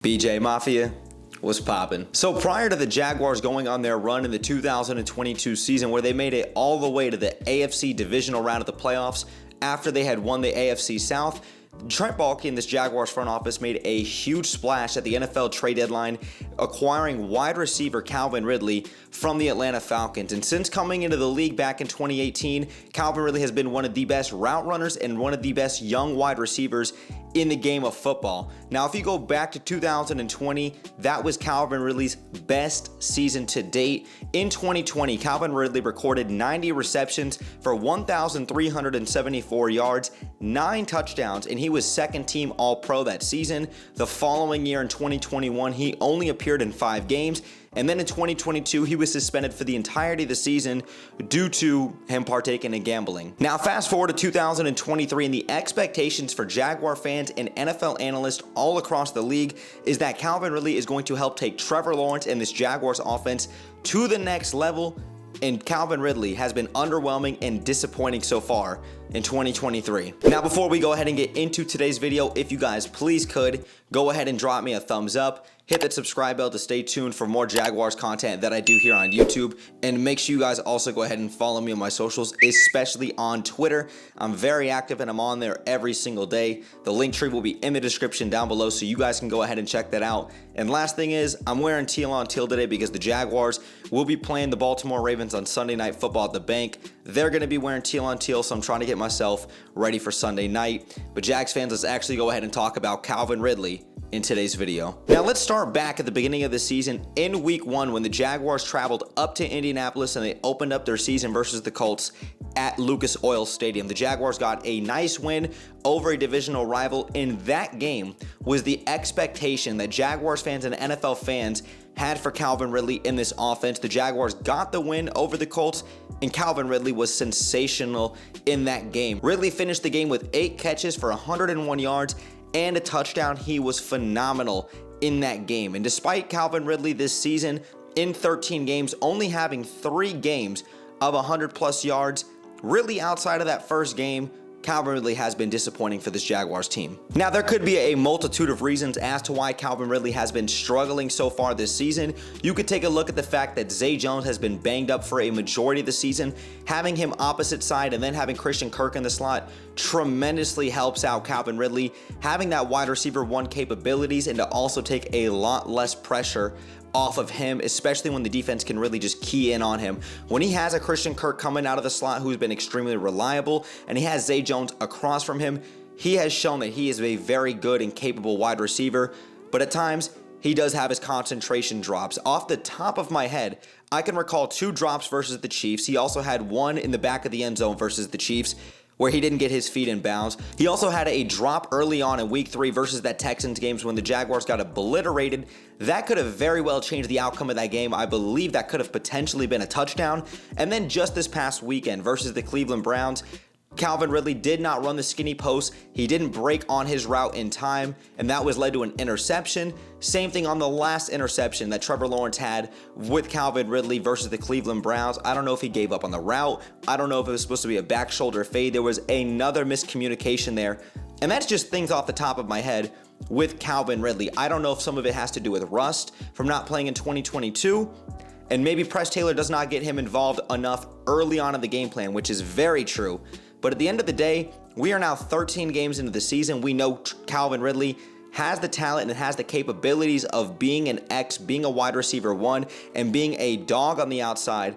BJ Mafia was popping. So prior to the Jaguars going on their run in the 2022 season where they made it all the way to the AFC divisional round of the playoffs after they had won the AFC South, Trent Baalke and this Jaguars front office made a huge splash at the NFL trade deadline, acquiring wide receiver Calvin Ridley from the Atlanta Falcons. And since coming into the league back in 2018, Calvin Ridley has been one of the best route runners and one of the best young wide receivers in the game of football. Now, if you go back to 2020, that was Calvin Ridley's best season to date. In 2020, Calvin Ridley recorded 90 receptions for 1,374 yards, 9 touchdowns, and he was second team All-Pro that season. The following year in 2021, he only appeared in 5 games. And then in 2022, he was suspended for the entirety of the season due to him partaking in gambling. Now, fast forward to 2023, and the expectations for Jaguar fans and NFL analysts all across the league is that Calvin Ridley is going to help take Trevor Lawrence and this Jaguars offense to the next level. And Calvin Ridley has been underwhelming and disappointing so far in 2023. Now, before we go ahead and get into today's video, if you guys please could go ahead and drop me a thumbs up, hit that subscribe bell to stay tuned for more Jaguars content that I do here on YouTube, and make sure you guys also go ahead and follow me on my socials, especially on Twitter. I'm very active and I'm on there every single day. The link tree will be in the description down below, so you guys can go ahead and check that out. And last thing is, I'm wearing teal on teal today because the Jaguars will be playing the Baltimore Ravens on Sunday Night Football at the bank. They're going to be wearing teal on teal, so I'm trying to get myself ready for Sunday night. But Jags fans, let's actually go ahead and talk about Calvin Ridley in today's video. Now, let's start back at the beginning of the season in week 1 when the Jaguars traveled up to Indianapolis and they opened up their season versus the Colts at Lucas Oil Stadium. The Jaguars got a nice win over a divisional rival. In that game was the expectation that Jaguars fans and NFL fans had for Calvin Ridley in this offense. The Jaguars got the win over the Colts, and Calvin Ridley was sensational in that game. Ridley finished the game with 8 catches for 101 yards and a touchdown. He was phenomenal in that game. And despite Calvin Ridley this season in 13 games only having 3 games of 100+ yards, really outside of that first game, Calvin Ridley has been disappointing for this Jaguars team. Now, there could be a multitude of reasons as to why Calvin Ridley has been struggling so far this season. You could take a look at the fact that Zay Jones has been banged up for a majority of the season. Having him opposite side and then having Christian Kirk in the slot tremendously helps out Calvin Ridley. Having that wide receiver 1 capabilities and to also take a lot less pressure off of him, especially when the defense can really just key in on him. When he has a Christian Kirk coming out of the slot who's been extremely reliable, and he has Zay Jones across from him, he has shown that he is a very good and capable wide receiver, but at times he does have his concentration drops. Off the top of my head, I can recall 2 drops versus the Chiefs. He also had 1 in the back of the end zone versus the Chiefs, where he didn't get his feet in bounds. He also had a drop early on in week 3 versus that Texans games when the Jaguars got obliterated. That could have very well changed the outcome of that game. I believe that could have potentially been a touchdown. And then just this past weekend versus the Cleveland Browns, Calvin Ridley did not run the skinny post. He didn't break on his route in time, and that was led to an interception. Same thing on the last interception that Trevor Lawrence had with Calvin Ridley versus the Cleveland Browns. I don't know if he gave up on the route. I don't know if it was supposed to be a back shoulder fade. There was another miscommunication there, and that's just things off the top of my head with Calvin Ridley. I don't know if some of it has to do with rust from not playing in 2022, and maybe Press Taylor does not get him involved enough early on in the game plan, which is very true. But at the end of the day, we are now 13 games into the season. We know Calvin Ridley has the talent and has the capabilities of being an X, being a wide receiver 1, and being a dog on the outside.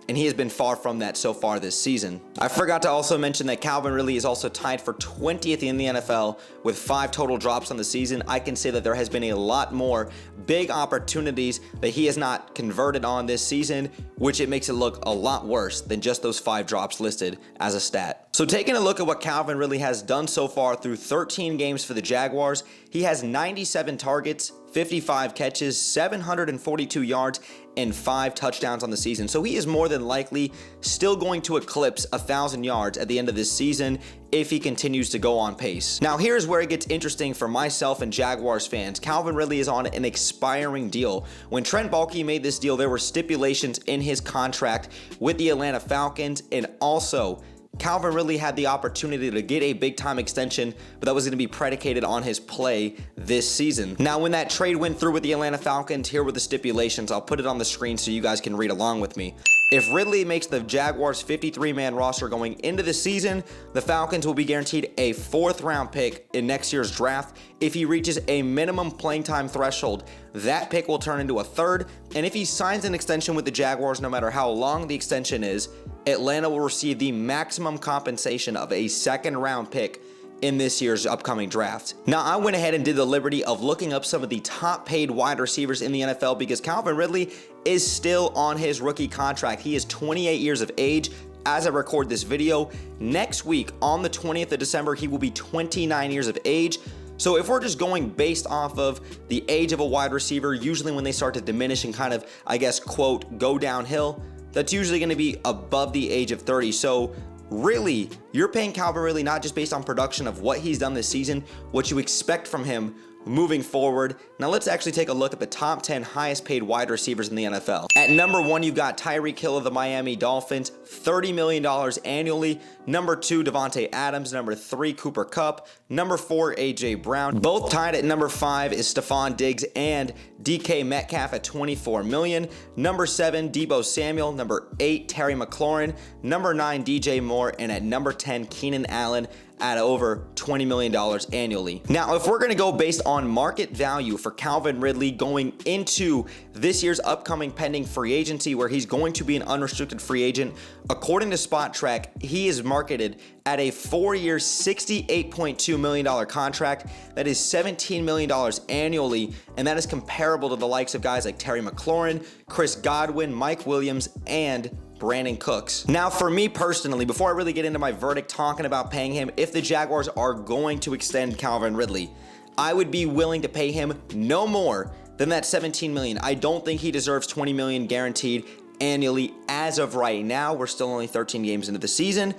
And he has been far from that so far this season. I forgot to also mention that Calvin Ridley is also tied for 20th in the NFL with 5 total drops on the season. I can say that there has been a lot more big opportunities that he has not converted on this season, which it makes it look a lot worse than just those 5 drops listed as a stat. So taking a look at what Calvin Ridley has done so far through 13 games for the Jaguars, he has 97 targets, 55 catches, 742 yards, and 5 touchdowns on the season. So he is more than likely still going to eclipse 1,000 yards at the end of this season if he continues to go on pace. Now, here's where it gets interesting for myself and Jaguars fans. Calvin Ridley is on an expiring deal. When Trent Baalke made this deal, there were stipulations in his contract with the Atlanta Falcons, and also Calvin Ridley had the opportunity to get a big-time extension, but that was going to be predicated on his play this season. Now, when that trade went through with the Atlanta Falcons, here were the stipulations. I'll put it on the screen so you guys can read along with me. If Ridley makes the Jaguars' 53-man roster going into the season, the Falcons will be guaranteed a 4th-round pick in next year's draft. If he reaches a minimum playing time threshold, that pick will turn into a 3rd. And if he signs an extension with the Jaguars, no matter how long the extension is, Atlanta will receive the maximum compensation of a 2nd-round pick in this year's upcoming draft. Now, I went ahead and did the liberty of looking up some of the top paid wide receivers in the NFL because Calvin Ridley is still on his rookie contract. He is 28 years of age as I record this video. Next week, on the 20th of December, he will be 29 years of age. So if we're just going based off of the age of a wide receiver, usually when they start to diminish and kind of, I guess, quote, go downhill, that's usually going to be above the age of 30. So really, you're paying Calvin Ridley not just based on production of what he's done this season, what you expect from him moving forward. Now let's actually take a look at the top 10 highest paid wide receivers in the NFL. At number 1, you've got Tyreek Hill of the Miami Dolphins, $30 million annually. Number 2, Devontae Adams. Number 3, Cooper Kupp. Number 4, AJ Brown. Both tied at number 5 is Stephon Diggs and DK Metcalf at $24 million. Number 7, Deebo Samuel. Number 8, Terry McLaurin. Number 9, DJ Moore. And at number 10, Keenan Allen at over $20 million annually. Now, if we're going to go based on market value for Calvin Ridley going into this year's upcoming pending free agency, where he's going to be an unrestricted free agent, according to Spot Track, he is marketed at a 4-year, $68.2 million contract. That is $17 million annually, and that is comparable to the likes of guys like Terry McLaurin, Chris Godwin, Mike Williams, and Brandon Cooks. Now, for me personally, before I really get into my verdict talking about paying him, if the Jaguars are going to extend Calvin Ridley, I would be willing to pay him no more than that $17 million. I don't think he deserves $20 million guaranteed annually as of right now. We're still only 13 games into the season,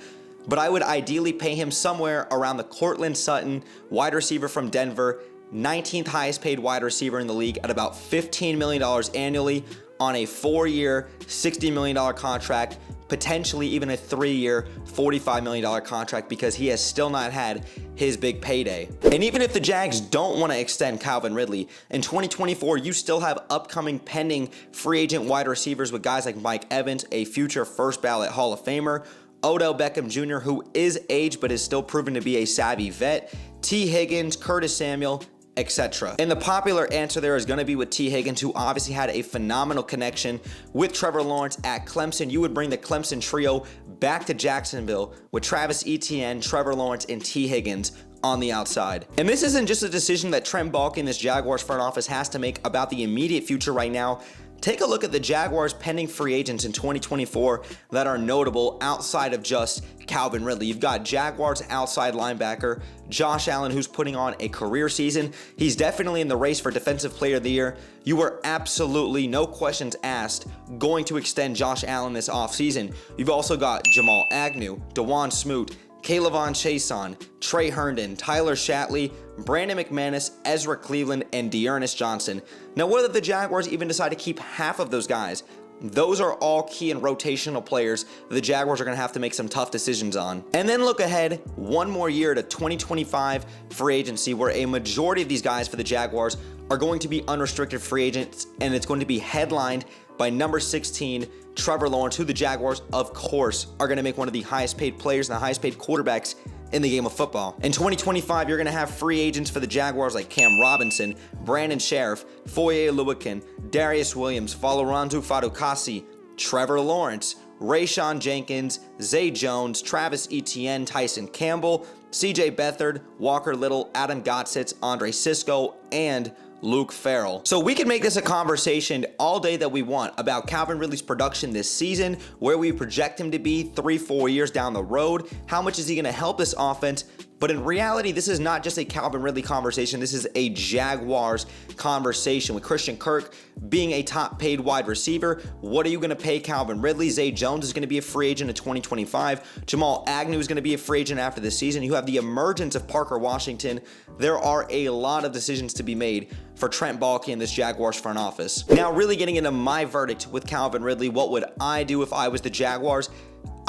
but I would ideally pay him somewhere around the Courtland Sutton, wide receiver from Denver, 19th highest paid wide receiver in the league at about $15 million annually on a 4-year, $60 million contract, potentially even a 3-year, $45 million contract, because he has still not had his big payday. And even if the Jags don't want to extend Calvin Ridley, in 2024, you still have upcoming pending free agent wide receivers with guys like Mike Evans, a future first ballot Hall of Famer, Odell Beckham Jr., who is aged but is still proven to be a savvy vet, T. Higgins, Curtis Samuel, etc. And the popular answer there is going to be with T. Higgins, who obviously had a phenomenal connection with Trevor Lawrence at Clemson. You would bring the Clemson trio back to Jacksonville with Travis Etienne, Trevor Lawrence, and T. Higgins on the outside. And this isn't just a decision that Trent Baalke and this Jaguars front office has to make about the immediate future right now. Take a look at the Jaguars' pending free agents in 2024 that are notable outside of just Calvin Ridley. You've got Jaguars outside linebacker Josh Allen, who's putting on a career season. He's definitely in the race for Defensive Player of the Year. You were absolutely, no questions asked, going to extend Josh Allen this offseason. You've also got Jamal Agnew, DeJuan Smoot, Kayvon Chaisson, Trey Herndon, Tyler Shatley, Brandon McManus, Ezra Cleveland, and Dearness Johnson. Now, whether the Jaguars even decide to keep half of those guys, those are all key and rotational players the Jaguars are going to have to make some tough decisions on. And then look ahead one more year to 2025 free agency, where a majority of these guys for the Jaguars are going to be unrestricted free agents, and it's going to be headlined by number 16, Trevor Lawrence, who the Jaguars, of course, are going to make one of the highest paid players and the highest paid quarterbacks in the game of football. In 2025, you're going to have free agents for the Jaguars like Cam Robinson, Brandon Sheriff, Foye Oluokun, Darius Williams, Faloranzu Fatukasi, Trevor Lawrence, Rayshon Jenkins, Zay Jones, Travis Etienne, Tyson Campbell, CJ Beathard, Walker Little, Adam Gottsitz, Andre Sisco, and Luke Farrell. So we can make this a conversation all day that we want about Calvin Ridley's production this season, where we project him to be 3-4 years down the road. How much is he going to help this offense? But in reality, this is not just a Calvin Ridley conversation. This is a Jaguars conversation, with Christian Kirk being a top paid wide receiver. What are you going to pay Calvin Ridley? Zay Jones is going to be a free agent in 2025. Jamal Agnew is going to be a free agent after this season. You have the emergence of Parker Washington. There are a lot of decisions to be made for Trent Baalke and this Jaguars front office. Now, really getting into my verdict with Calvin Ridley, what would I do if I was the Jaguars?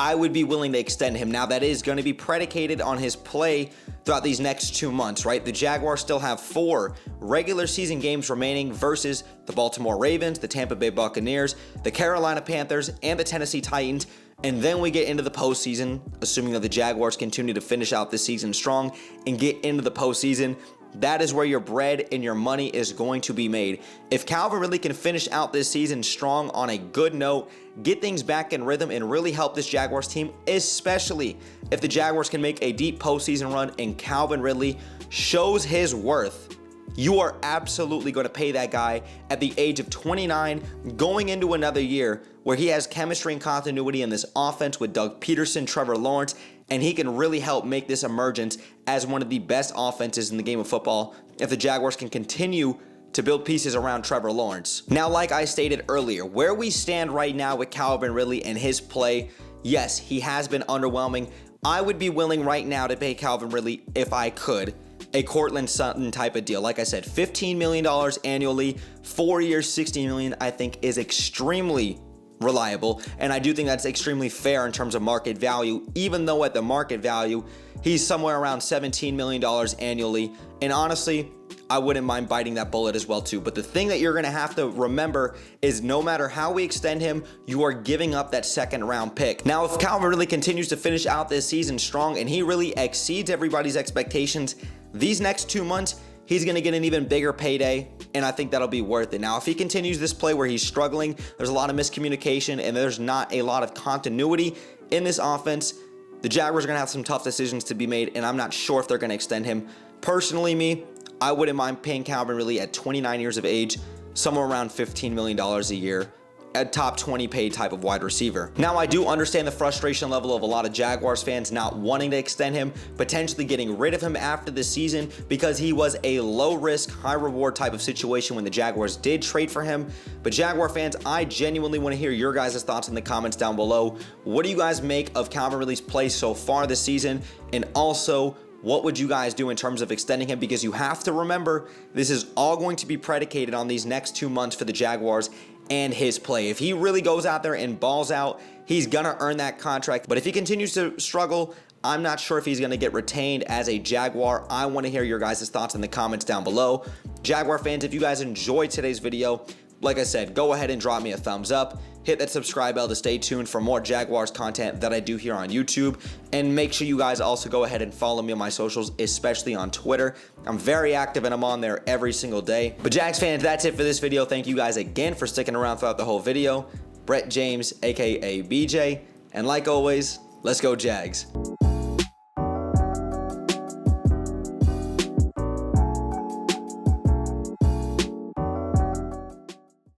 I would be willing to extend him. Now, that is going to be predicated on his play throughout these next 2 months, right? The Jaguars still have 4 regular season games remaining versus the Baltimore Ravens, the Tampa Bay Buccaneers, the Carolina Panthers, and the Tennessee Titans. And then we get into the postseason, assuming that the Jaguars continue to finish out this season strong and get into the postseason. That is where your bread and your money is going to be made. If Calvin Ridley can finish out this season strong on a good note, get things back in rhythm, and really help this Jaguars team, especially if the Jaguars can make a deep postseason run and Calvin Ridley shows his worth, you are absolutely going to pay that guy at the age of 29 going into another year where he has chemistry and continuity in this offense with Doug Peterson, Trevor Lawrence, and he can really help make this emergence as one of the best offenses in the game of football if the Jaguars can continue to build pieces around Trevor Lawrence. Now, like I stated earlier, where we stand right now with Calvin Ridley and his play, yes, he has been underwhelming. I would be willing right now to pay Calvin Ridley, if I could, a Cortland Sutton type of deal. Like I said, $15 million annually, 4 years, $60 million, I think is extremely reliable, and I do think that's extremely fair in terms of market value, even though at the market value, he's somewhere around $17 million annually, and honestly, I wouldn't mind biting that bullet as well too. But the thing that you're going to have to remember is no matter how we extend him, you are giving up that second round pick. Now, if Calvin really continues to finish out this season strong and he really exceeds everybody's expectations, these next 2 months, he's going to get an even bigger payday, and I think that'll be worth it. Now, if he continues this play where he's struggling, there's a lot of miscommunication, and there's not a lot of continuity in this offense, the Jaguars are going to have some tough decisions to be made, and I'm not sure if they're going to extend him. Personally, I wouldn't mind paying Calvin Ridley at 29 years of age, somewhere around $15 million a year, a top 20 paid type of wide receiver. Now, I do understand the frustration level of a lot of Jaguars fans not wanting to extend him, potentially getting rid of him after the season because he was a low risk, high reward type of situation when the Jaguars did trade for him. But Jaguar fans, I genuinely want to hear your guys' thoughts in the comments down below. What do you guys make of Calvin Ridley's play so far this season? And also, what would you guys do in terms of extending him? Because you have to remember, this is all going to be predicated on these next 2 months for the Jaguars and his play. If he really goes out there and balls out, he's gonna earn that contract. But if he continues to struggle, I'm not sure if he's gonna get retained as a Jaguar. I wanna hear your guys' thoughts in the comments down below. Jaguar fans, if you guys enjoyed today's video, like I said, go ahead and drop me a thumbs up. Hit that subscribe bell to stay tuned for more Jaguars content that I do here on YouTube. And make sure you guys also go ahead and follow me on my socials, especially on Twitter. I'm very active and I'm on there every single day. But Jags fans, that's it for this video. Thank you guys again for sticking around throughout the whole video. Brett James, aka BJ. And like always, let's go Jags.